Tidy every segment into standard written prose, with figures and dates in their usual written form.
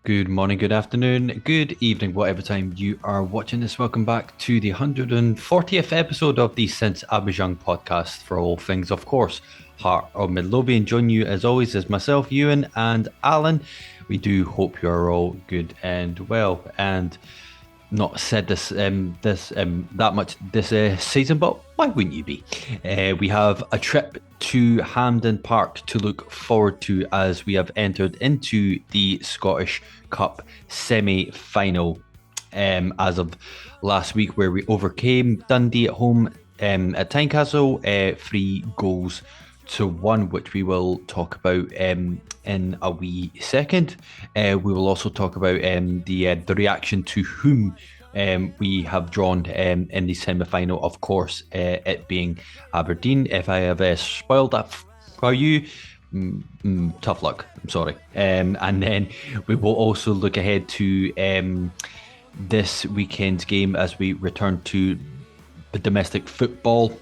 Good morning, good afternoon, good evening, whatever time you are watching this. Welcome back to the 140th episode of the Since I Was Young podcast for all things, of course, Heart of Midlothian. Join you as always as myself, Ewan, and Alan. We do hope you're all good and well. And not said this that much this season, but why wouldn't you be? We have a trip to Hampden Park to look forward to as we have entered into the Scottish Cup semi-final as of last week, where we overcame Dundee at home at Tynecastle, 3 goals to 1, which we will talk about in a wee second. We will also talk about the reaction to whom we have drawn in the semi-final. Of course, it being Aberdeen. If I have spoiled that for you, tough luck. I'm sorry. And then we will also look ahead to this weekend's game as we return to the domestic football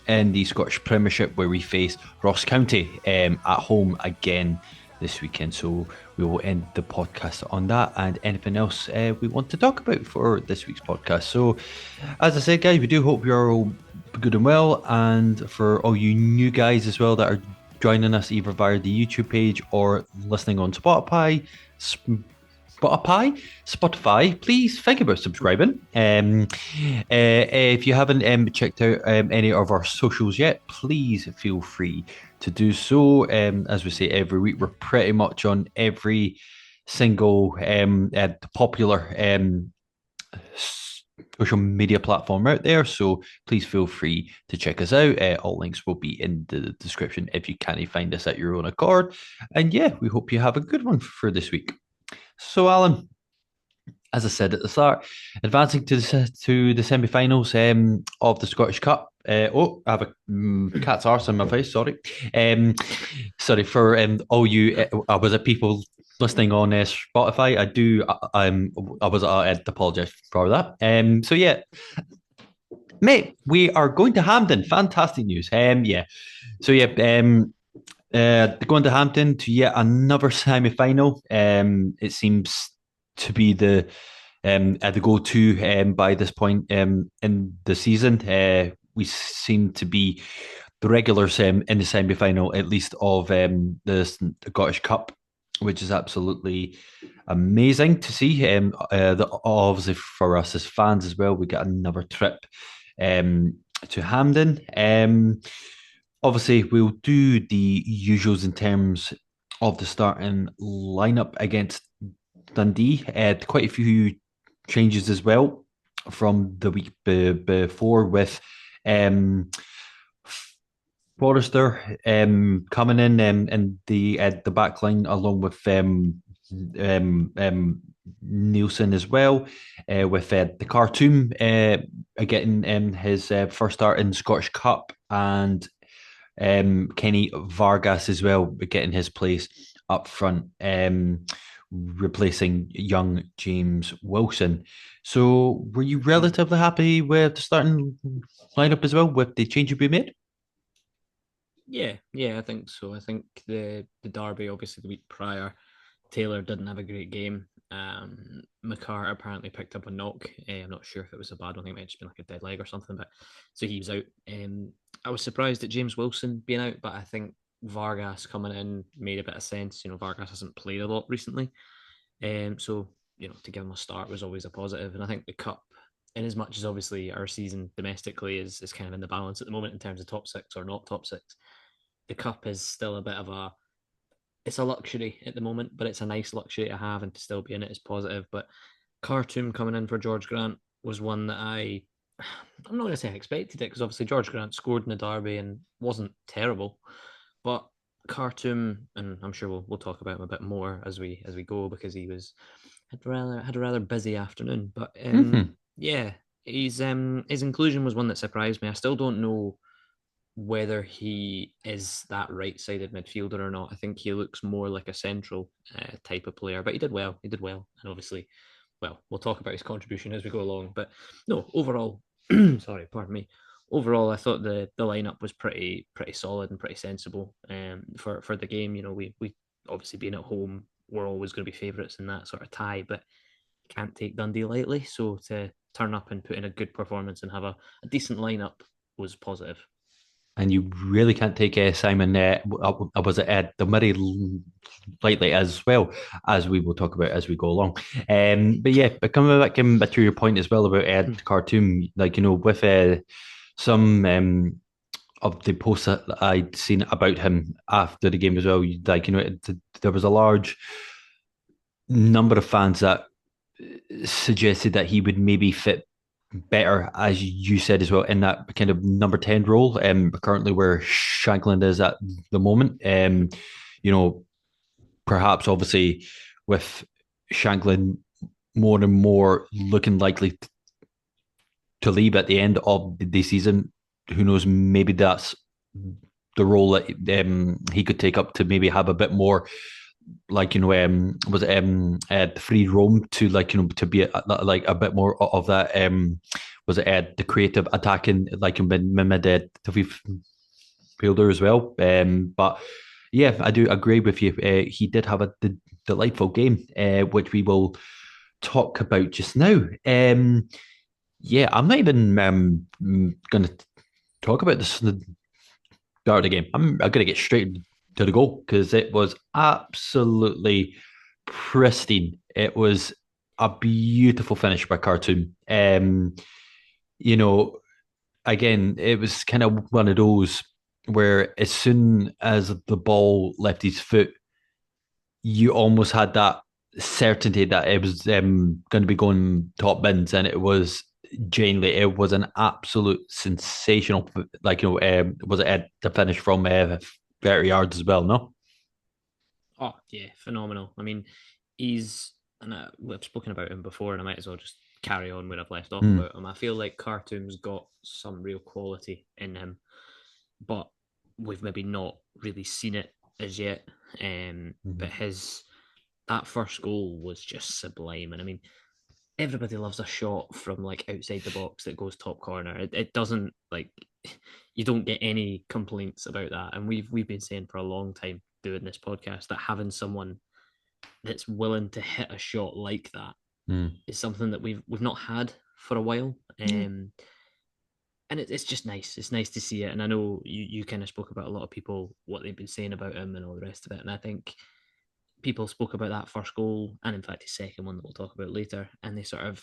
in the Scottish Premiership, where we face Ross County at home again this weekend. So we will end the podcast on that and anything else we want to talk about for this week's podcast. So, as I said, guys, we do hope you're all good and well. And for all you new guys as well that are joining us either via the YouTube page or listening on Spotify, please think about subscribing. If you haven't checked out any of our socials yet, please feel free to do so. As we say every week, we're pretty much on every single popular social media platform out there, so please feel free to check us out. All links will be in the description if you can't find us at your own accord. And yeah, we hope you have a good one for this week. So, Alan, as I said at the start, advancing to the semi-finals of the Scottish Cup. I have a cat's arse on my face. Sorry, sorry for all you. I was at people listening on Spotify. I was. I'd apologise for that. So yeah, mate, we are going to Hampden. Fantastic news. Yeah. So yeah. Going to Hampden to yet another semi-final. It seems to be the go-to by this point in the season. We seem to be the regulars in the semi-final, at least of the Scottish Cup, which is absolutely amazing to see. Obviously for us as fans as well, we get another trip to Hampden. Obviously, we'll do the usuals in terms of the starting lineup against Dundee. Quite a few changes as well from the week before, with Forrester coming in the back line along with Nielsen as well, with the Kartum getting his first start in Scottish Cup, and Kenny Vargas as well getting his place up front, replacing young James Wilson. So, were you relatively happy with the starting lineup as well with the change we made? Yeah, I think so. I think the derby, obviously the week prior, Taylor didn't have a great game. McCart apparently picked up a knock. I'm not sure if it was a bad one. I think it might have just been like a dead leg or something. But so he was out. I was surprised at James Wilson being out, but I think Vargas coming in made a bit of sense. Vargas hasn't played a lot recently, so to give him a start was always a positive. And I think the cup, in as much as obviously our season domestically is kind of in the balance at the moment in terms of top six or not top six, the cup is still a bit of it's a luxury at the moment, but it's a nice luxury to have, and to still be in it is positive. But Kartum coming in for George Grant was one that I'm not going to say I expected it, because obviously George Grant scored in the derby and wasn't terrible, but Kartum, and I'm sure we'll talk about him a bit more as we go, because he had a rather busy afternoon. But Mm-hmm. yeah, his inclusion was one that surprised me. I still don't know whether he is that right-sided midfielder or not. I think he looks more like a central type of player, but he did well. He did well, and obviously, well, we'll talk about his contribution as we go along. But no, overall, sorry, pardon me. Overall, I thought the lineup was pretty solid and pretty sensible for the game. We obviously being at home we're always going to be favourites in that sort of tie, but can't take Dundee lightly. So to turn up and put in a good performance and have a decent lineup was positive. And you really can't take Simon, was it the Murray lightly as well, as we will talk about as we go along. But yeah, but coming back to your point as well about Kartum, like, with some of the posts that I'd seen about him after the game as well, like, there was a large number of fans that suggested that he would maybe fit better, as you said as well, in that kind of number 10 role, currently where Shankland is at the moment. You know, perhaps obviously with Shankland more and more looking likely to leave at the end of the season, who knows, maybe that's the role that he could take up to maybe have a bit more, like, was it the free roam to, like, to be like a bit more of that, was it the creative attacking, like, mid fielder as well. But yeah, I do agree with you. He did have a delightful game, which we will talk about just now. Yeah, I'm not even going to talk about this start of the game. I'm going to get straight to the goal because it was absolutely pristine. It was a beautiful finish by Kartum. You know, again, it was kind of one of those where as soon as the ball left his foot, you almost had that certainty that it was going to be going top bins, and it was genuinely, it was an absolute sensational, like, was it the finish from 30 yards as well? No. Oh yeah, phenomenal. I mean, he's and we've spoken about him before, and I might as well just carry on where I've left off Mm. about him. I feel like Khartoum's got some real quality in him, but we've maybe not really seen it as yet. But Mm-hmm. his that first goal was just sublime, and I mean, everybody loves a shot from like outside the box that goes top corner. It doesn't like you don't get any complaints about that, and we've been saying for a long time doing this podcast that having someone that's willing to hit a shot like that Mm. is something that we've not had for a while. Yeah. And it's just nice. It's nice to see it. And I know you kind of spoke about a lot of people what they've been saying about him and all the rest of it. And I think people spoke about that first goal and in fact his second one that we'll talk about later. And they sort of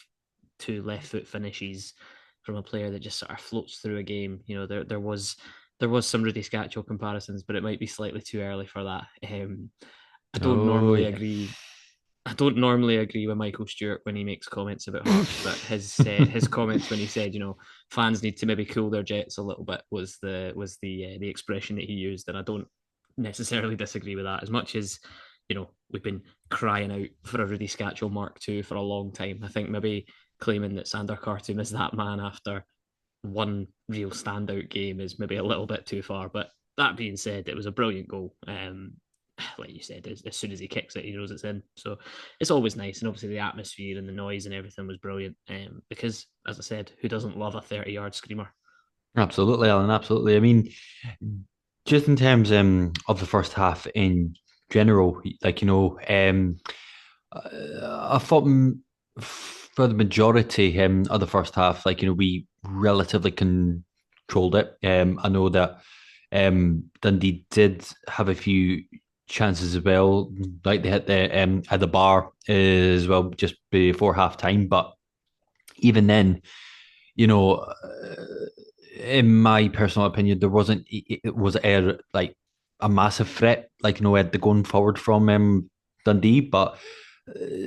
two left foot finishes from a player that just sort of floats through a game. You know, there was some Rudi Scatchell comparisons, but it might be slightly too early for that. I don't Oh normally yeah. agree I don't normally agree with Michael Stewart when he makes comments about Hearts, but his comments when he said, fans need to maybe cool their jets a little bit was the expression that he used, and I don't necessarily disagree with that as much as we've been crying out for a Rudi Scatchell Mark II for a long time. I think maybe claiming that Sander Kartum is that man after one real standout game is maybe a little bit too far. But that being said, it was a brilliant goal. Like you said, as soon as he kicks it, he knows it's in. So it's always nice. And obviously the atmosphere and the noise and everything was brilliant. Because, as I said, who doesn't love a 30-yard screamer? Absolutely, Alan. Absolutely. I mean, just in terms of the first half in general, like, I thought for the majority of the first half, like, we relatively controlled it. I know that Dundee did have a few chances as well, like they hit the at the bar as well just before half time. But even then, you know, in my personal opinion, there wasn't, it was like a massive threat, like, at the going forward from Dundee. But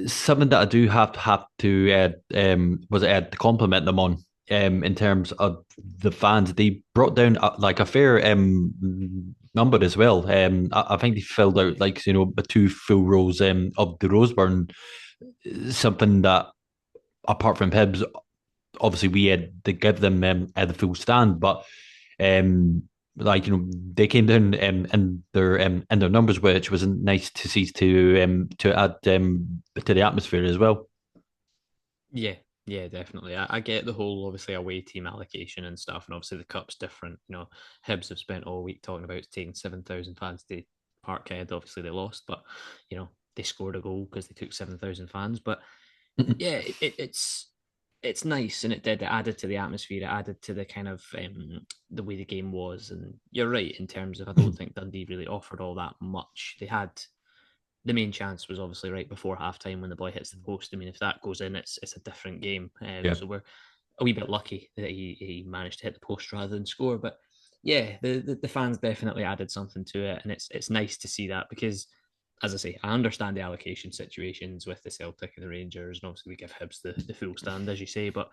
something that I do have to was to compliment them on, in terms of the fans. They brought down like a fair number as well. I think they filled out, like, the two full rows of the Roseburn, something that, apart from Hibs, obviously we had to give them the full stand, but like, they came down in their numbers, which was nice to see, to add to the atmosphere as well. Yeah, yeah, definitely. I get the whole obviously away team allocation and stuff, and obviously the cup's different. Hibs have spent all week talking about taking 7,000 fans to Parkhead. Obviously they lost, but they scored a goal because they took 7,000 fans. But yeah, it's nice, and it added to the atmosphere. It added to the kind of the way the game was. And you're right in terms of I don't think Dundee really offered all that much. They had the main chance was obviously right before halftime when the boy hits the post. I mean, if that goes in, it's a different game. Yeah. So we're a wee bit lucky that he managed to hit the post rather than score. But yeah, the fans definitely added something to it, and it's nice to see that because, as I say, I understand the allocation situations with the Celtic and the Rangers, and obviously we give Hibs the full stand, as you say, but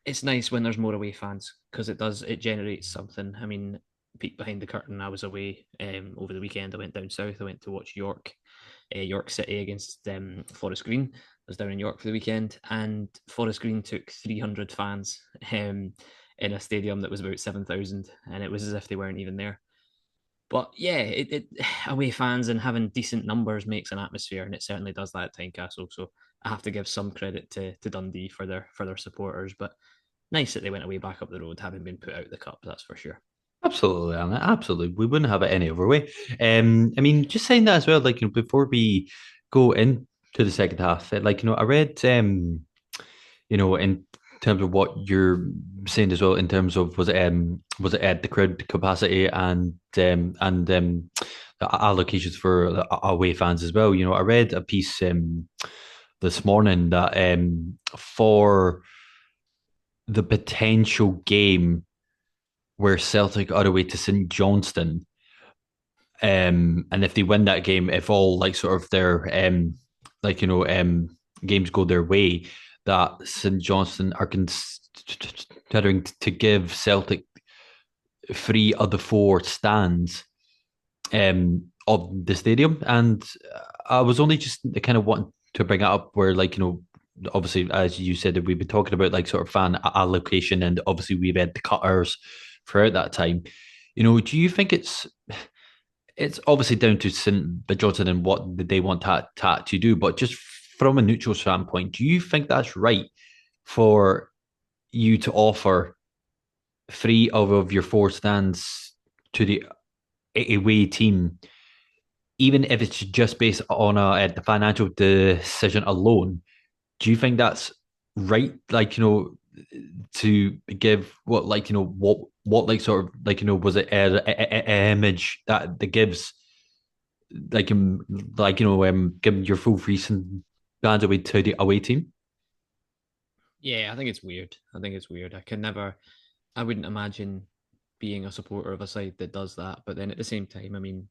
it's nice when there's more away fans because it generates something. I mean, peek behind the curtain. I was away over the weekend. I went down south. I went to watch York City against Forest Green. I was down in York for the weekend, and Forest Green took 300 fans in a stadium that was about 7,000, and it was as if they weren't even there. But yeah, away fans and having decent numbers makes an atmosphere, and it certainly does that at Tynecastle. So I have to give some credit to Dundee for their supporters, but nice that they went away back up the road, having been put out of the cup. That's for sure. Absolutely, Anna. Absolutely. We wouldn't have it any other way. I mean, just saying that as well, like, before we go into the second half, I read, in terms of what you're saying as well, in terms of was it at the crowd capacity and the allocations for the away fans as well. I read a piece this morning that for the potential game where Celtic are away to St Johnstone. And if they win that game, if all like sort of their games go their way, that St Johnstone are considering to give Celtic three of the four stands of the stadium. And I was only just kind of wanting to bring it up where obviously as you said we've been talking about like sort of fan allocation, and obviously we've had the cutters throughout that time. Do you think it's obviously down to St Johnstone and what they want to do, but just from a neutral standpoint, do you think that's right for you to offer three of your four stands to the away team, even if it's just based on the financial decision alone? Do you think that's right? To give what like sort of was it a image that gives like giving your full free bands away to the away team? Yeah, I think it's weird. I think it's weird. I wouldn't imagine being a supporter of a side that does that. But then at the same time, I mean,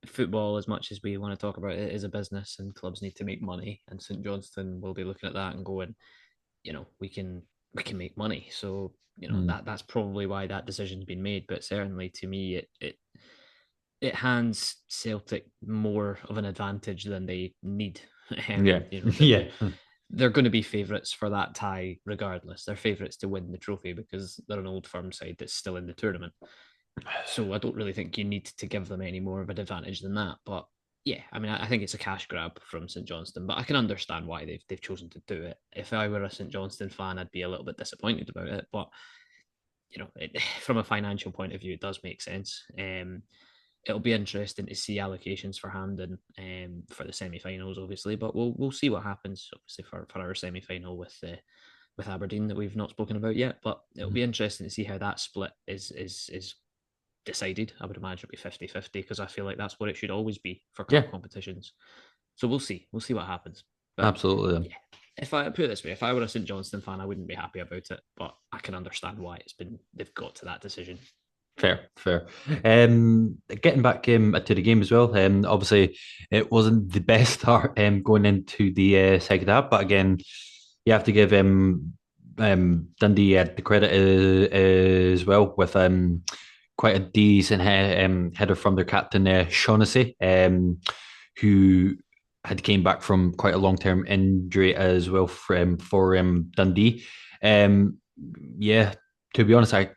football, as much as we want to talk about it, is a business and clubs need to make money. And St Johnstone will be looking at that and going, we can make money. So, Mm. that's probably why that decision's been made. But certainly to me, it hands Celtic more of an advantage than they need. Yeah, The yeah, they're going to be favourites for that tie regardless. They're favourites to win the trophy because they're an old firm side that's still in the tournament. So I don't really think you need to give them any more of an advantage than that. But yeah, I mean, I think it's a cash grab from St Johnstone, but I can understand why they've chosen to do it. If I were a St Johnstone fan, I'd be a little bit disappointed about it. But from a financial point of view, it does make sense. It'll be interesting to see allocations for Hampden for the semi-finals, obviously, but we'll see what happens. Obviously, for our semi-final with Aberdeen that we've not spoken about yet, but it'll be interesting to see how that split is decided. I would imagine it'll be 50-50 because I feel like that's what it should always be for yeah, cup competitions. So we'll see what happens. But absolutely. yeah, if I put it this way, if I were a St Johnstone fan, I wouldn't be happy about it, but I can understand why they've got to that decision. Fair, fair. Getting back to the game as well. Obviously, it wasn't the best start going into the second half, but again, you have to give Dundee the credit as well with quite a decent header from their captain Shaughnessy, who had came back from quite a long term injury as well for Dundee. Um, yeah, to be honest, I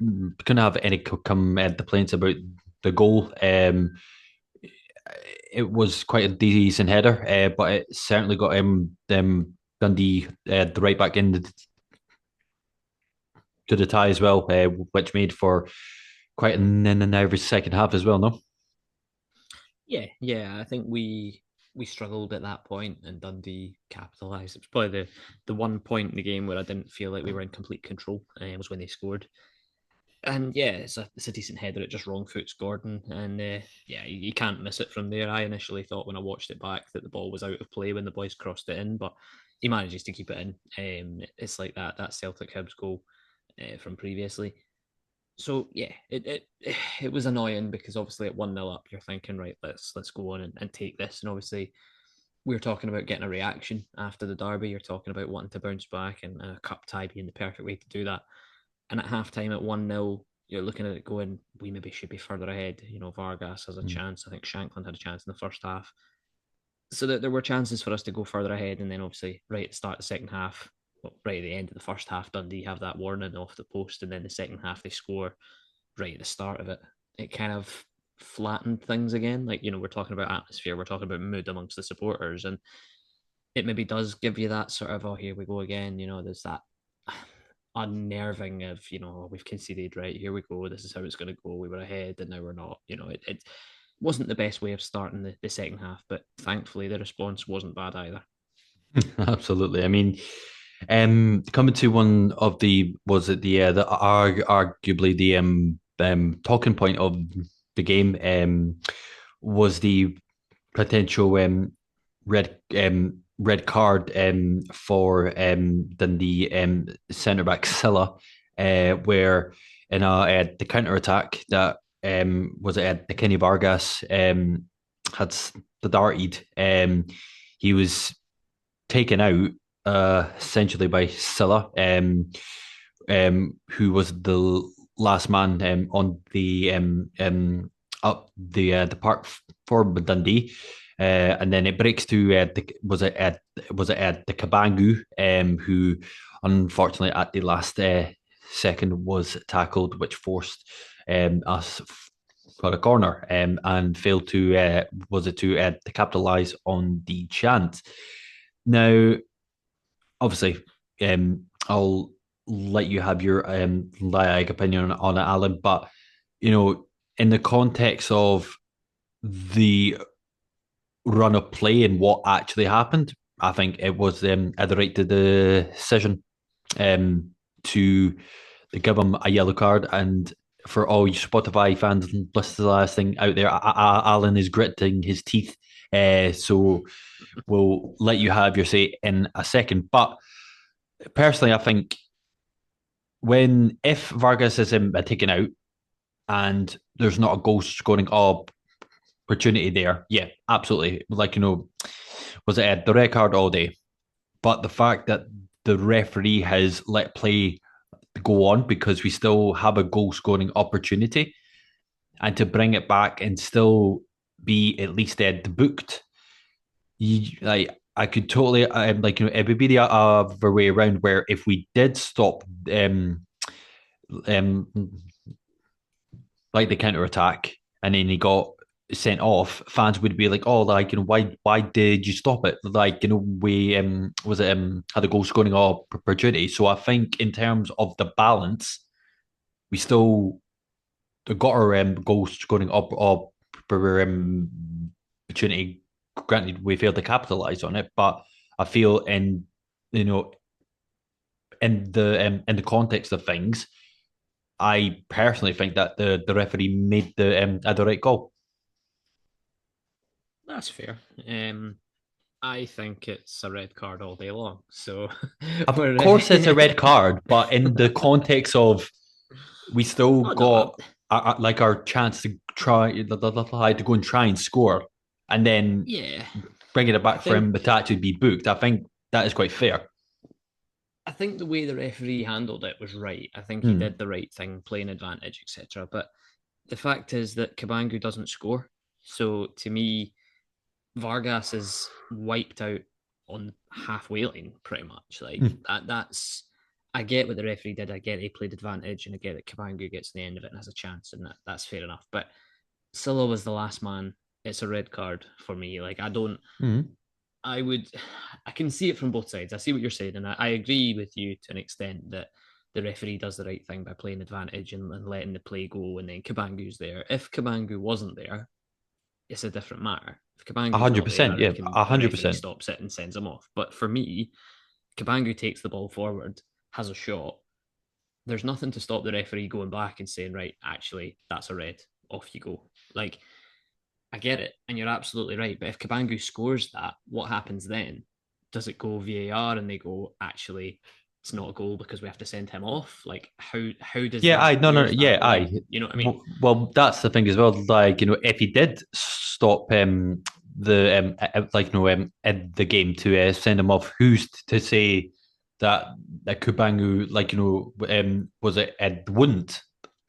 couldn't have any complaints about the goal. It was quite a decent header, but it certainly got them Dundee the right back in to the tie as well, which made for quite an average second half as well. No, Yeah, I think we. we struggled at that point, and Dundee capitalised. It was probably the one point in the game where I didn't feel like we were in complete control. Was when they scored. And yeah, it's a decent header. It just wrong foots Gordon, and yeah, you can't miss it from there. I initially thought when I watched it back that the ball was out of play when the boys crossed it in, but he manages to keep it in. It's like that Celtic Hibs goal from previously. So yeah, it was annoying because obviously at 1-0 up, you're thinking, right, let's go on and take this. And obviously we are talking about getting a reaction after the derby. You're talking about wanting to bounce back, and a cup tie being the perfect way to do that. And at halftime at 1-0, you're looking at it going, we maybe should be further ahead. Vargas has a Mm. chance. I think Shanklin had a chance in the first half. So that there were chances for us to go further ahead. And then obviously, right at the start of the second half, well, right at the end of the first half, Dundee have that warning off the post. And then the second half, they score right at the start of it. It kind of flattened things again. Like, we're talking about atmosphere, we're talking about mood amongst the supporters. And it maybe does give you that sort of, oh, here we go again. There's that unnerving of, oh, we've conceded, right? Here we go. This is how it's going to go. We were ahead and now we're not. It wasn't the best way of starting the second half, but thankfully the response wasn't bad either. Absolutely. I mean, coming to one of the was it the arguably the talking point of the game was the potential red card for Dundee centre back Silla, where in the counter attack that was it the Kenny Vargas had the darted. He was taken out essentially by Silla, who was the last man on the up the park for Dundee. And then it breaks to the Kabangu, who unfortunately at the last second was tackled, which forced us for a corner, and failed to to capitalise on the chance. Now, obviously, I'll let you have your like opinion on it, Alan. But in the context of the run of play and what actually happened, I think it was the right decision to give him a yellow card. And for all you Spotify fans listening out there, Alan is gritting his teeth. So we'll let you have your say in a second. But personally, I think if Vargas is taken out and there's not a goal scoring opportunity there, yeah, absolutely. Like, was it the red card all day? But the fact that the referee has let play go on because we still have a goal scoring opportunity, and to bring it back and still be at least booked, like I could totally it would be the other way around where if we did stop um like the counter attack and then he got sent off, fans would be like, oh, like, why did you stop it? Like, we was it had a goal scoring opportunity. So I think in terms of the balance, we still got our goal scoring opportunity. Granted, we failed to capitalize on it, but I feel you know in the context of things, I personally think that the referee made the right call. That's fair. I think it's a red card all day long. So Of we're course, it's a red card, but in the context of we still oh no, got like our chance to try to go and try and score, and then yeah. bringing it I back for him think to actually be booked. I think that is quite fair. I think the way the referee handled it was right. I think he Hmm. did the right thing, playing advantage, etc. But the fact is that Kabangu doesn't score. So to me, Vargas is wiped out on halfway line, pretty much. Like Hmm. that's I get what the referee did. I get he played advantage, and I get that Kabangu gets to the end of it and has a chance, and that's fair enough. But Silla was the last man. It's a red card for me. Like I don't. Hmm. I would. I can see it from both sides. I see what you're saying, and I agree with you to an extent that the referee does the right thing by playing advantage and letting the play go, and then Kabangu's there. If Kabangu wasn't there, it's a different matter. If Kabangu's hundred not there, percent, they yeah, can a the hundred referee percent. stops it and sends him off. But for me, Kabangu takes the ball forward, has a shot. There's nothing to stop the referee going back and saying, right, actually, that's a red. Off you go. Like, I get it, and you're absolutely right. But if Kabangu scores that, what happens then? Does it go VAR and they go, actually, it's not a goal because we have to send him off? Like, how does Yeah, I that? no no Where's yeah that I line? You know what I mean? well that's the thing as well. Like if he did stop the like the game to send him off, who's to say that Kubangu was it wouldn't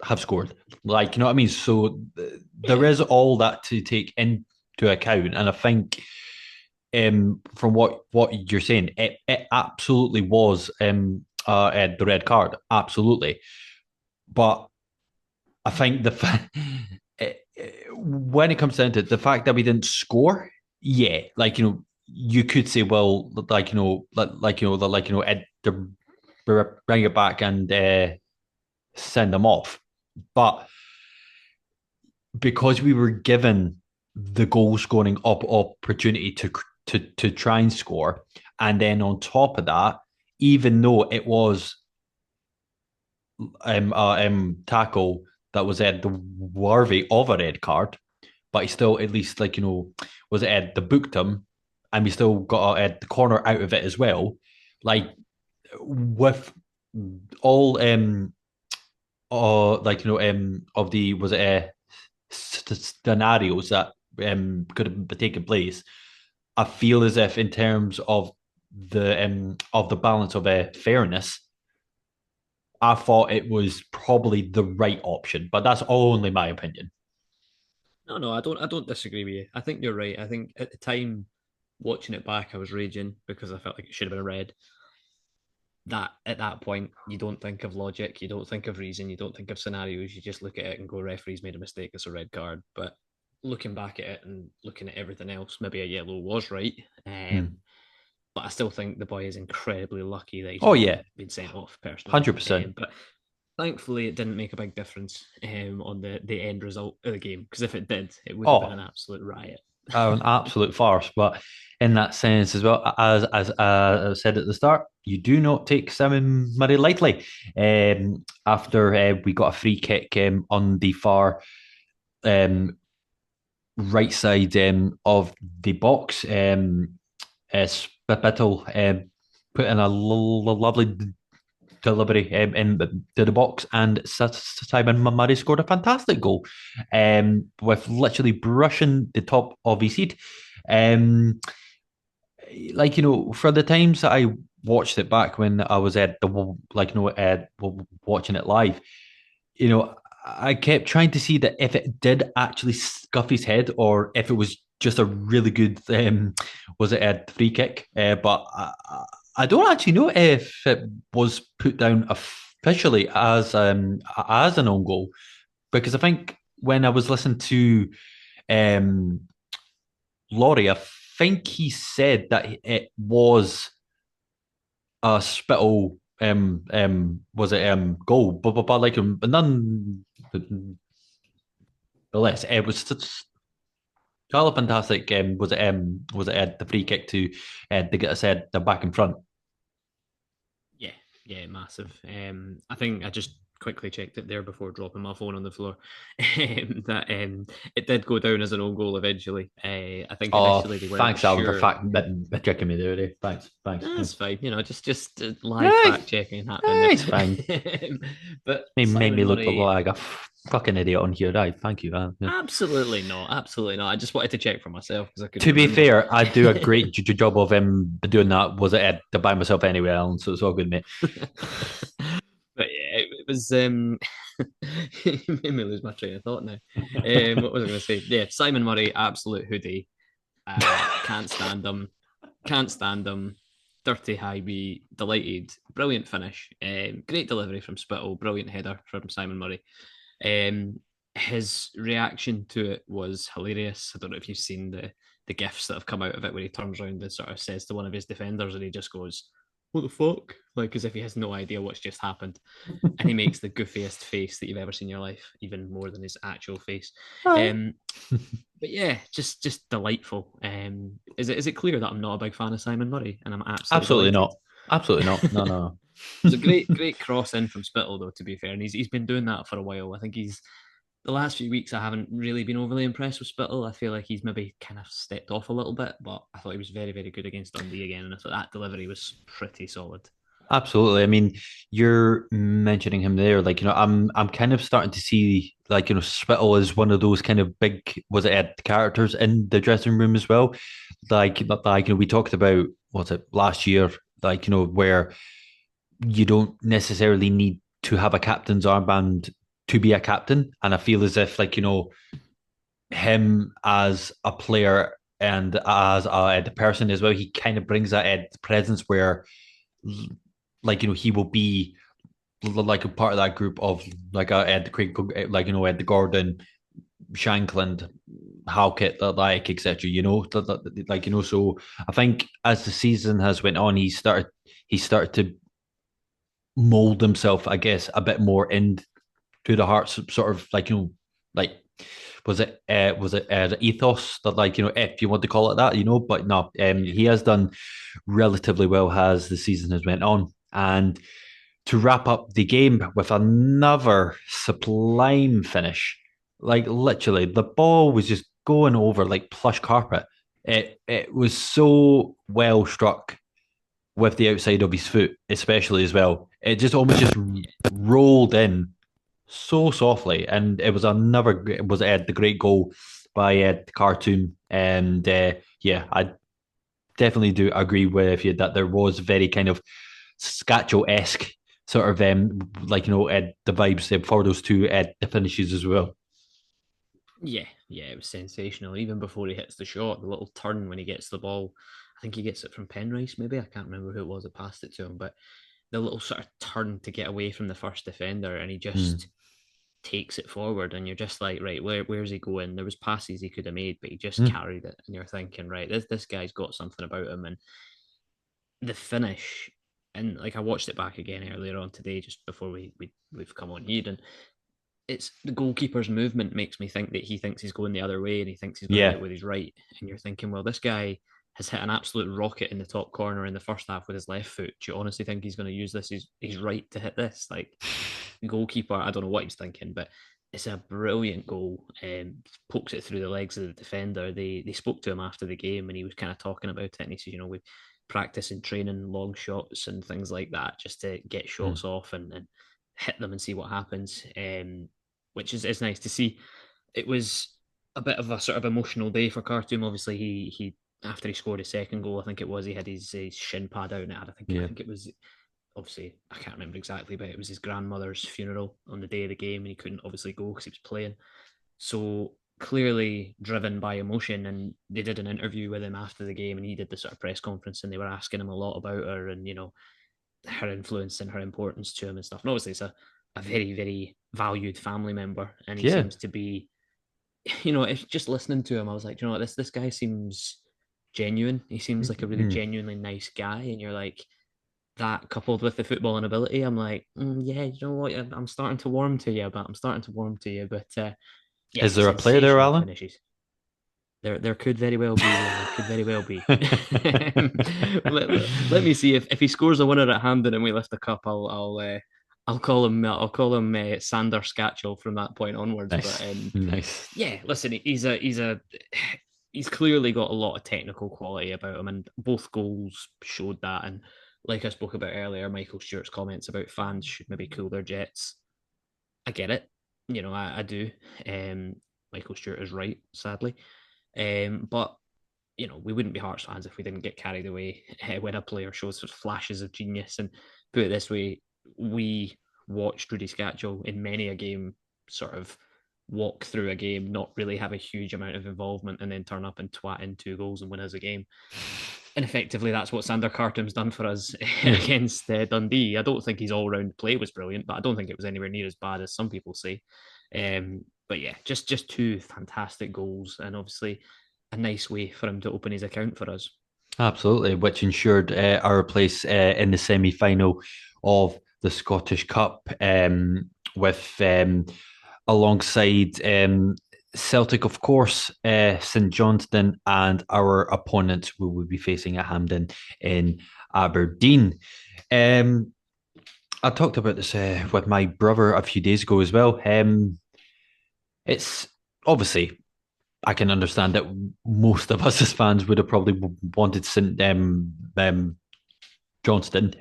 have scored? Like you know what I mean? So there Yeah. is all that to take into account, and I think from what you're saying, it absolutely was the red card, absolutely. But I think when it comes down to it, the fact that we didn't score, yeah, like you could say, well, Ed, bring it back and send them off, but because we were given the goal scoring opportunity to try and score, and then on top of that, even though it was tackle that was the worthy of a red card, but he still at least was it the booked him, and we still got the corner out of it as well. Like with all of the was it scenarios that could have taken place, I feel as if in terms of the balance of fairness, I thought it was probably the right option, but that's only my opinion. No, no, I don't disagree with you. I think you're right. I think at the time watching it back, I was raging because I felt like it should have been a red. That at that point, you don't think of logic, you don't think of reason, you don't think of scenarios. You just look at it and go, referee's made a mistake. It's a red card. But looking back at it and looking at everything else, maybe a yellow was right. Hmm. But I still think the boy is incredibly lucky that he's Oh not yeah, been sent off personally. 100%. But thankfully, it didn't make a big difference on the end result of the game. Because if it did, it would have been Oh, an absolute riot. an absolute farce. But in that sense as well, as I said at the start, you do not take Simon Murray lightly. After we got a free kick on the far um, right side of the box, Spittle put in a lovely delivery into the box, and Simon Murray scored a fantastic goal with literally brushing the top of his head. Um, for the times that I watched it back when I was at the watching it live, I kept trying to see that if it did actually scuff his head or if it was just a really good was it a free kick, but I don't actually know if it was put down officially as an own goal, because I think when I was listening to um Laurie, I think he said that it was a Spittle was it goal, but like none the less it was all fantastic. Was it the free kick to get us the back in front? Yeah, yeah, massive. I think I just quickly checked it there before dropping my phone on the floor. That it did go down as an own goal eventually. I think Oh, initially they weren't thanks, Alan, for sure. checking me there. Thanks. That's fine, just live Yeah, fact checking happening it's fine. there. But Made Simon me look Murray, like a fucking idiot on here. Right, thank you. Yeah. absolutely not, absolutely not. I just wanted to check for myself because I couldn't To be remember. fair, I do a great job of doing that. Was it to buy myself anyway, Alan? So it's all good, mate. But yeah, it was you made me lose my train of thought now. What was I going to say? Yeah, Simon Murray, absolute hoodie. Can't stand him. Can't stand him. Dirty high B, delighted. Brilliant finish. Great delivery from Spittle. Brilliant header from Simon Murray. Um, his reaction to it was hilarious. I don't know if you've seen the gifs that have come out of it where he turns around and sort of says to one of his defenders and he just goes, what the fuck? Like as if he has no idea what's just happened. And he makes the goofiest face that you've ever seen in your life, even more than his actual face. Aye. Um, but yeah, just delightful. Is it clear that I'm not a big fan of Simon Murray, and I'm absolutely Absolutely delighted? not. Absolutely not. No, no, no. It was a great cross in from Spittle, though. To be fair, and he's been doing that for a while. I think he's the last few weeks. I haven't really been overly impressed with Spittle. I feel like he's maybe kind of stepped off a little bit, but I thought he was very good against Dundee again, and I thought that delivery was pretty solid. Absolutely. I mean, you're mentioning him there. Like, I'm kind of starting to see, like, Spittle is one of those kind of big, was it characters in the dressing room as well. Like, we talked about, what's it, last year, like, where you don't necessarily need to have a captain's armband to be a captain. And I feel as if, like, him as a player and as the person as well, he kind of brings that presence where, like, he will be like a part of that group of like Ed Craig, like, Ed the Gordon, Shankland, Halkett, like, etc. Like, So I think as the season has went on, he started to mold himself, I guess, a bit more into the Hearts sort of, like, like, was it the ethos that, like, if you want to call it that, but no, Yeah, he has done relatively well as the season has went on. And to wrap up the game with another sublime finish, like, literally the ball was just going over like plush carpet. It was so well struck with the outside of his foot, especially as well. It just almost just rolled in so softly, and it was another, it was the great goal by Kartum. And yeah, I definitely do agree with you that there was very kind of Scatcho esque sort of, like, the vibes for those two the finishes as well. yeah, it was sensational. Even before he hits the shot, the little turn when he gets the ball, I think he gets it from Penrice. Maybe I can't remember who it was that passed it to him, but the little sort of turn to get away from the first defender, and he Mm. just takes it forward, and you're just like, right, where's he going? There was passes he could have made, but he just Mm. carried it, and you're thinking, right, this guy's got something about him, and the finish. And like I watched it back again earlier on today, just before we've come on here, and it's the goalkeeper's movement makes me think that he thinks he's going the other way and he thinks he's going to hit Yeah. it with his right. And you're thinking, well, this guy has hit an absolute rocket in the top corner in the first half with his left foot. Do you honestly think he's going to use this? He's right to hit this. Like, goalkeeper, I don't know what he's thinking, but it's a brilliant goal. Pokes it through the legs of the defender. They spoke to him after the game and he was kind of talking about it. And he said, we practice and training long shots and things like that just to get Mm. shots off and hit them and see what happens. Which is nice to see. It was a bit of a sort of emotional day for Khartoum. Obviously, he after he scored his second goal, I think it was, he had his shin pad out, and I Yeah. think it was, obviously I can't remember exactly, but it was his grandmother's funeral on the day of the game, and he couldn't obviously go because he was playing. So clearly driven by emotion, and they did an interview with him after the game, and he did the sort of press conference, and they were asking him a lot about her, and her influence and her importance to him and stuff. And obviously, it's a very valued family member, and he Yeah. seems to be, if just listening to him, I was like, what, this guy seems genuine. He seems like a really Mm. genuinely nice guy, and you're like, that coupled with the footballing ability, I'm like, yeah, you know what? I'm starting to warm to you, but I'm starting to warm to you. But yeah, Is there a player there, sensational Alan? finishes. There could very well be, Liam. There could very well be. Let me see if he scores a winner at Hampden and we lift the cup. I'll call him Sander Scatchell from that point onwards. Nice. But Nice. yeah, listen, he's clearly got a lot of technical quality about him, and both goals showed that. And like I spoke about earlier, Michael Stewart's comments about fans should maybe cool their jets. I get it. I do. Um, Michael Stewart is right, sadly. But we wouldn't be Hearts fans if we didn't get carried away when a player shows sort of flashes of genius. And put it this way, we watched Rudi Scatchell in many a game sort of walk through a game, not really have a huge amount of involvement, and then turn up and twat in two goals and win us a game. And effectively, that's what Sander Kartum's done for us Yeah. against Dundee. I don't think his all-round play was brilliant, but I don't think it was anywhere near as bad as some people say. But yeah, just two fantastic goals, and obviously a nice way for him to open his account for us. Absolutely, which ensured our place in the semi final of the Scottish Cup with alongside Celtic, of course, St Johnstone, and our opponents we will be facing at Hampden in Aberdeen. Um, I talked about this with my brother a few days ago as well. It's obviously I can understand that most of us as fans would have probably wanted St Johnston.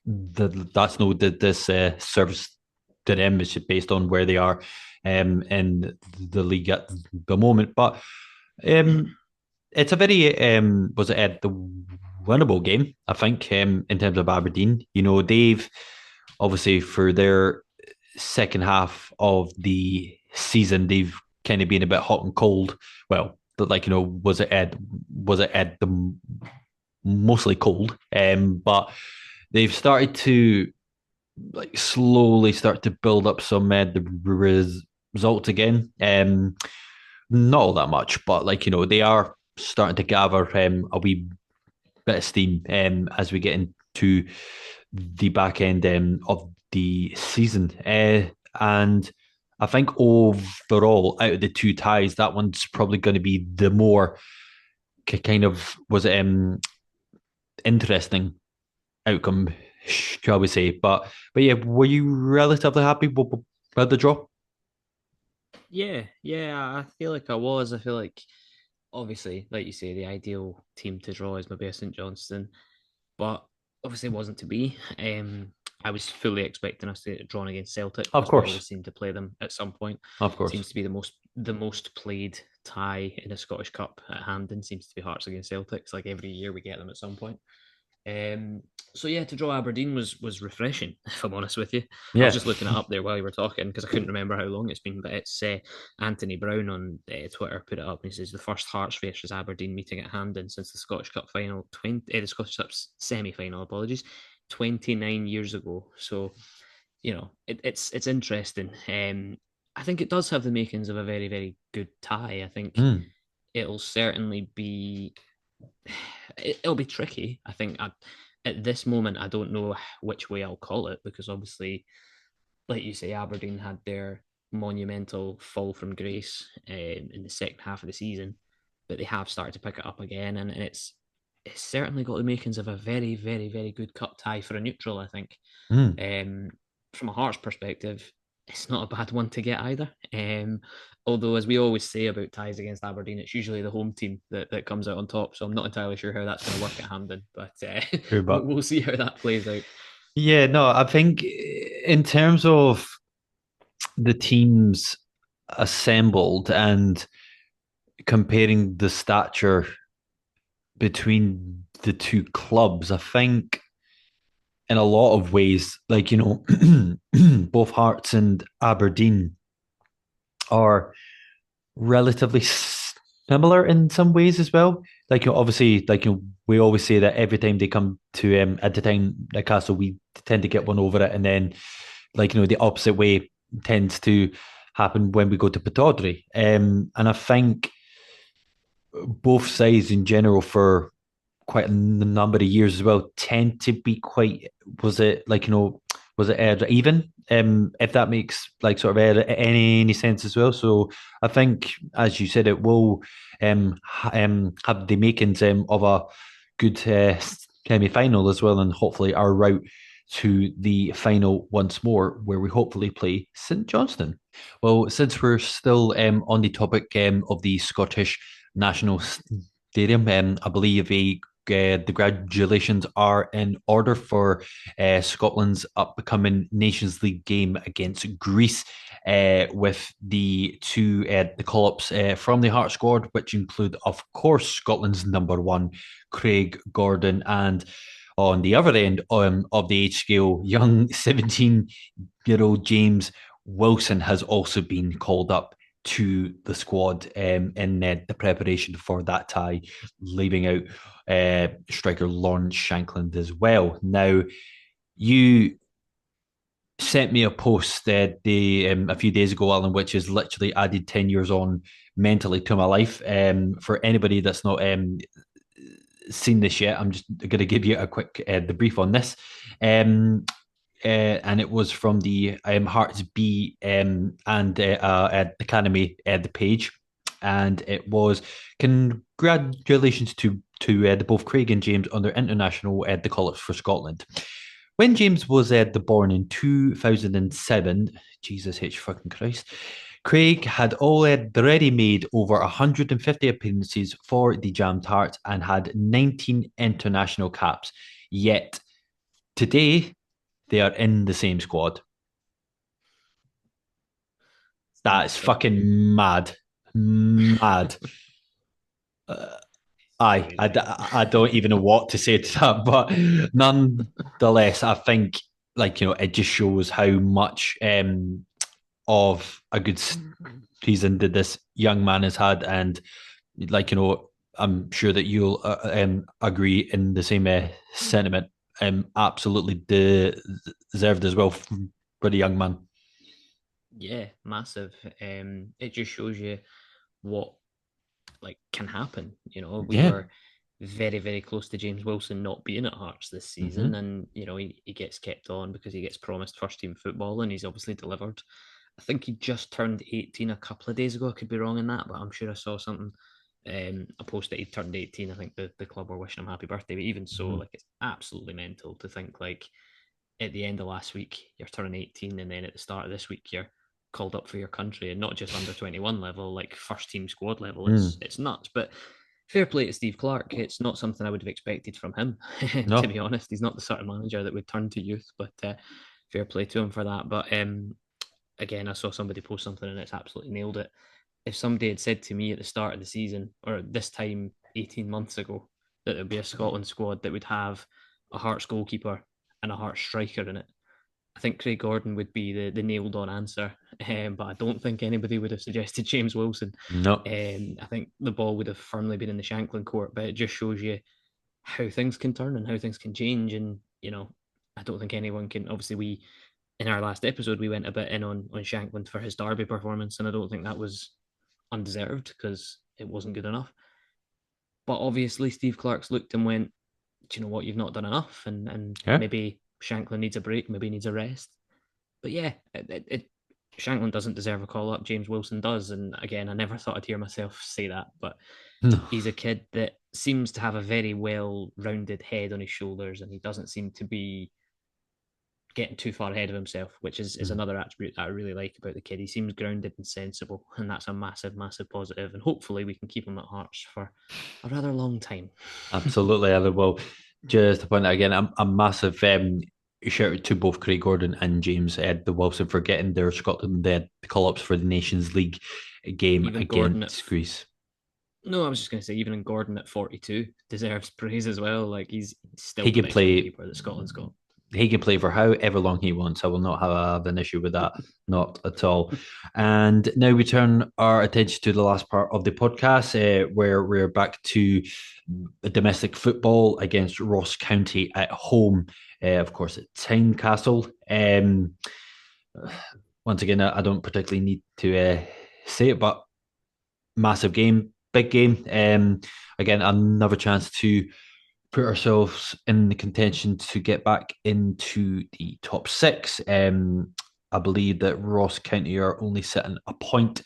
That's no this service to them is based on where they are in the league at the moment. But um, it's a very was it the winnable game? I think in terms of Aberdeen, they've obviously for their second half of the season, they've kind of been a bit hot and cold. Well, but like was it Ed the mostly cold, but they've started to like slowly start to build up some the results again. Not all that much, but they are starting to gather a wee bit of steam as we get into the back end of the season. And I think overall, out of the two ties, that one's probably going to be the more kind of was it interesting outcome, shall we say? But yeah, were you relatively happy with the draw? Yeah, yeah, I feel like I was. I feel like obviously, like you say, the ideal team to draw is maybe a St Johnstone, but obviously it wasn't to be. I was fully expecting us to get drawn against Celtic Of because we course, always seem to play them at some point. of course. Seems to be the most played tie in the Scottish Cup at Hampden seems to be Hearts against Celtic. It's like every year we get them at some point. Um, so yeah, to draw Aberdeen was refreshing. If I'm honest with you, I was Yeah, just looking it up there while you were talking because I couldn't remember how long it's been. But it's Anthony Brown on Twitter put it up and he says the first Hearts versus Aberdeen meeting at Hampden since the Scottish Cup final, the Scottish Cup semi final. Apologies, 29 years ago. So it's interesting. I think it does have the makings of a very very good tie. I think mm, it'll certainly be it'll be tricky. I think at this moment, I don't know which way I'll call it because obviously, like you say, Aberdeen had their monumental fall from grace in the second half of the season, but they have started to pick it up again, and it's certainly got the makings of a very, very, very good cup tie for a neutral. I think. mm. Um, from a Hearts perspective, it's not a bad one to get either. Although, as we always say about ties against Aberdeen, it's usually the home team that comes out on top. So I'm not entirely sure how that's going to work at Hampden, but True, we'll, but we'll see how that plays out. yeah, no, I think in terms of the teams assembled and comparing the stature between the two clubs, I think in a lot of ways, both Hearts and Aberdeen are relatively similar in some ways as well. Obviously, we always say that every time they come to at the time Tynecastle, we tend to get one over it, and then the opposite way tends to happen when we go to Pataudry. And I think both sides in general for quite a number of years as well tend to be quite was it even if that makes sort of any sense as well. So I think as you said it will have the makings of a good semi-final as well, and hopefully our route to the final once more where we hopefully play St Johnstone. Well, since we're still on the topic of the Scottish National Stadium, I believe the congratulations are in order for Scotland's upcoming Nations League game against Greece, with the call-ups from the Heart squad, which include, of course, Scotland's number one, Craig Gordon, and on the other end of the age scale, young 17-year-old James Wilson has also been called up to the squad in the preparation for that tie, leaving out striker Lawrence Shankland as well. Now, you sent me a post a few days ago, Alan, which has literally added 10 years on mentally to my life. For anybody that's not seen this yet, I'm just going to give you a quick debrief on this. Um, and it was from the Hearts B and Academy, the page, and it was congratulations to the both Craig and James on their international the call-ups for Scotland. When James was born in 2007, Jesus H fucking Christ, Craig had already made over 150 appearances for the Jammed Hearts and had 19 international caps. Yet today, they are in the same squad. That's Massive. fucking mad. Mad. Uh, It's aye, crazy. I don't even know what to say to that, but nonetheless, I think it just shows how much of a good season that this young man has had, and I'm sure that you'll agree in the same sentiment. Absolutely deserved as well for the young man. Yeah, massive. It just shows you what like can happen. We Yeah. were very, very close to James Wilson not being at Hearts this season, Mm-hmm. and he gets kept on because he gets promised first team football, and he's obviously delivered. I think he just turned 18 a couple of days ago. I could be wrong in that, but I'm sure I saw something. A post that he turned 18. I think the club were wishing him happy birthday. But even so, Mm-hmm. like it's absolutely mental to think like at the end of last week you're turning 18, and then at the start of this week you're called up for your country, and not just under 21 level, like first team squad level. It's Mm. it's nuts. But fair play to Steve Clark. It's not something I would have expected from him, to be No. honest. He's not the sort of manager that would turn to youth, but fair play to him for that. But again, I saw somebody post something and it's absolutely nailed it. If somebody had said to me at the start of the season or this time 18 months ago that there'd be a Scotland squad that would have a Hearts goalkeeper and a Hearts striker in it, I think Craig Gordon would be the nailed on answer. But I don't think anybody would have suggested James Wilson. No. I think the ball would have firmly been in the Shanklin court, but it just shows you how things can turn and how things can change. And, I don't think anyone can. Obviously, in our last episode, we went a bit in on Shanklin for his Derby performance, and I don't think that was undeserved because it wasn't good enough. But obviously, Steve Clark's looked and went, do you know what? You've not done enough, and Yeah. maybe Shanklin needs a break, maybe he needs a rest. But yeah, Shanklin doesn't deserve a call up. James Wilson does, and again, I never thought I'd hear myself say that, but No. he's a kid that seems to have a very well-rounded head on his shoulders, and he doesn't seem to be getting too far ahead of himself, which is Mm. another attribute that I really like about the kid. He seems grounded and sensible, and that's a massive, massive positive. And hopefully, we can keep him at Hearts for a rather long time. Absolutely. I will just to point out again, a massive shout out to both Craig Gordon and James the Wilson for getting their Scotland call ups for the Nations League game Even Gordon at against Greece. No, I was just going to say, even Gordon at 42 deserves praise as well. Like he's He still the can best play goalkeeper that Scotland's got. he can play for however long he wants. I will not have an issue with that, not at all. And now we turn our attention to the last part of the podcast, where we're back to domestic football against Ross County at home, of course, at Tynecastle. Once again, I don't particularly need to say it, but massive game, big game. Again, another chance to put ourselves in the contention to get back into the top six. I believe that Ross County are only sitting a point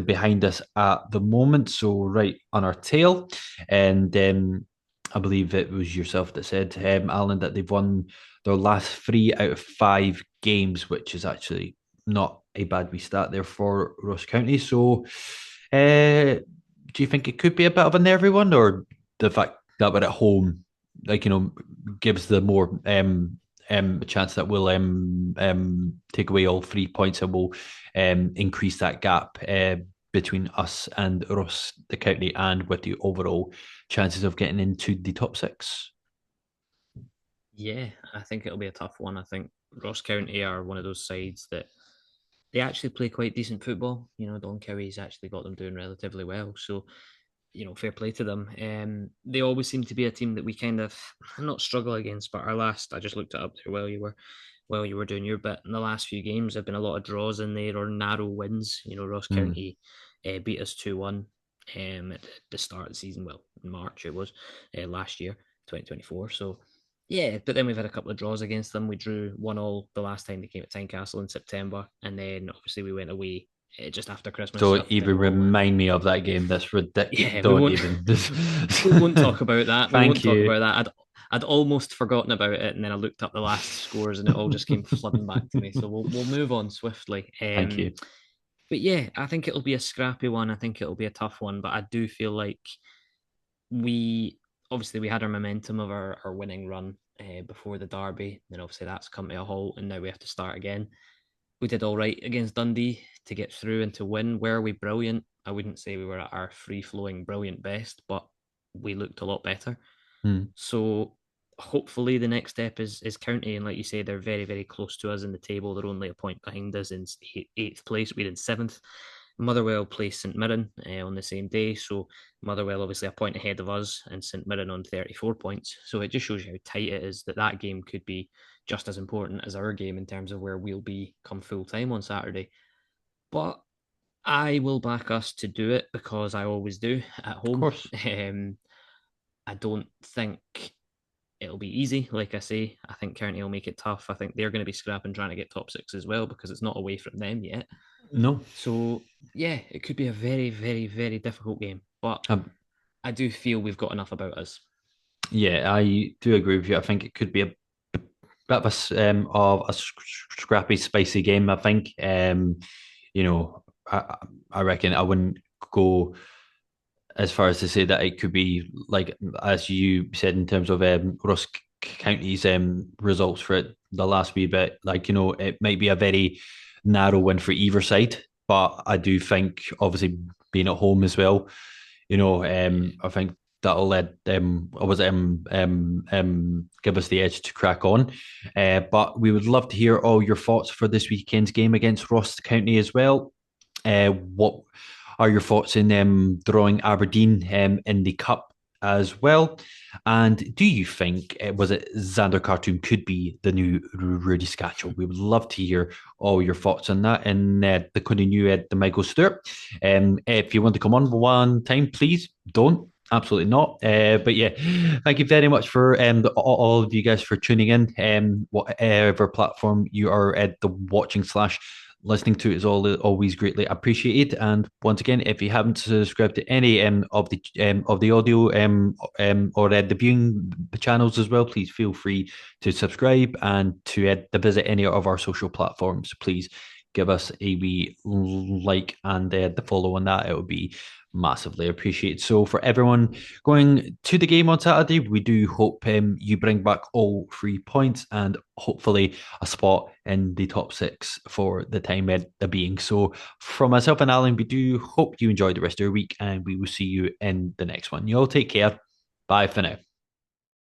behind us at the moment, so right on our tail. And I believe it was yourself that said, Alan, that they've won their last 3 out of 5 games, which is actually not a bad restart there for Ross County. So, do you think it could be a bit of a nervy one, or the fact that we're at home, gives the more chance that we'll take away all 3 points and we'll increase that gap between us and Ross the county, and with the overall chances of getting into the top six. Yeah, I think it'll be a tough one. I think Ross County are one of those sides that they actually play quite decent football. Don Cowie's actually got them doing relatively well. So, fair play to them. They always seem to be a team that we kind of not struggle against, but I just looked it up there while you were doing your bit. In the last few games, there've been a lot of draws in there or narrow wins. Ross Mm. County beat us 2-1. at the start of the season. Well, in March it was last year, 2024. So yeah, but then we've had a couple of draws against them. We drew 1-1 the last time they came at Tynecastle in September, and then obviously we went away just after Christmas Don't at even Dingwall, and remind me of that game. That's ridiculous. yeah, we Don't won't even. we won't talk about that. We Thank won't talk you. about that. I'd almost forgotten about it, and then I looked up the last scores, and it all just came flooding back to me. So we'll move on swiftly. Thank you. But yeah, I think it'll be a scrappy one. I think it'll be a tough one, but I do feel like we obviously we had our momentum of our winning run before the derby. Then obviously that's come to a halt, and now we have to start again. We did all right against Dundee to get through and to win. Were we brilliant? I wouldn't say we were at our free flowing brilliant best, but we looked a lot better. Hmm. So hopefully the next step is County, and like you say, they're very very close to us in the table. They're only a point behind us in eighth place. We're in seventh. Motherwell play St Mirren on the same day, so Motherwell obviously a point ahead of us, and St Mirren on 34 points. So it just shows you how tight it is that that game could be just as important as our game in terms of where we'll be come full time on Saturday. But I will back us to do it because I always do at Of home. course. Um, I don't think it'll be easy. Like I say, I think County will make it tough. I think they're going to be scrapping trying to get top six as well because it's not away from them yet. No. So yeah, it could be a very, very, very difficult game. But Um, I do feel we've got enough about us. yeah, I do agree with you. I think it could be a bit of a scrappy, spicy game. I think. You know, I reckon I wouldn't go as far as to say that it could be like as you said in terms of Ross County's results for it the last wee bit. Like it might be a very narrow win for either side, but I do think obviously being at home as well. I think that'll let give us the edge to crack on. But we would love to hear all your thoughts for this weekend's game against Ross County as well. What are your thoughts in drawing Aberdeen in the cup as well? And do you think was it Xander Kartum could be the new Rudi Scatchell? We would love to hear all your thoughts on that. And the continue the Michael Stewart. If you want to come on one time, please don't. Absolutely not. But yeah, thank you very much for all of you guys for tuning in. Whatever platform you are at the watching slash listening to is always greatly appreciated. And once again, if you haven't subscribed to any of the audio or the viewing channels as well, please feel free to subscribe and to visit any of our social platforms. Please give us a wee like and the follow on that. It would be massively appreciated. So for everyone going to the game on Saturday, we do hope you bring back all 3 points and hopefully a spot in the top six for the time at the being. So from myself and Alan, we do hope you enjoy the rest of your week and we will see you in the next one. You all take care. Bye for now.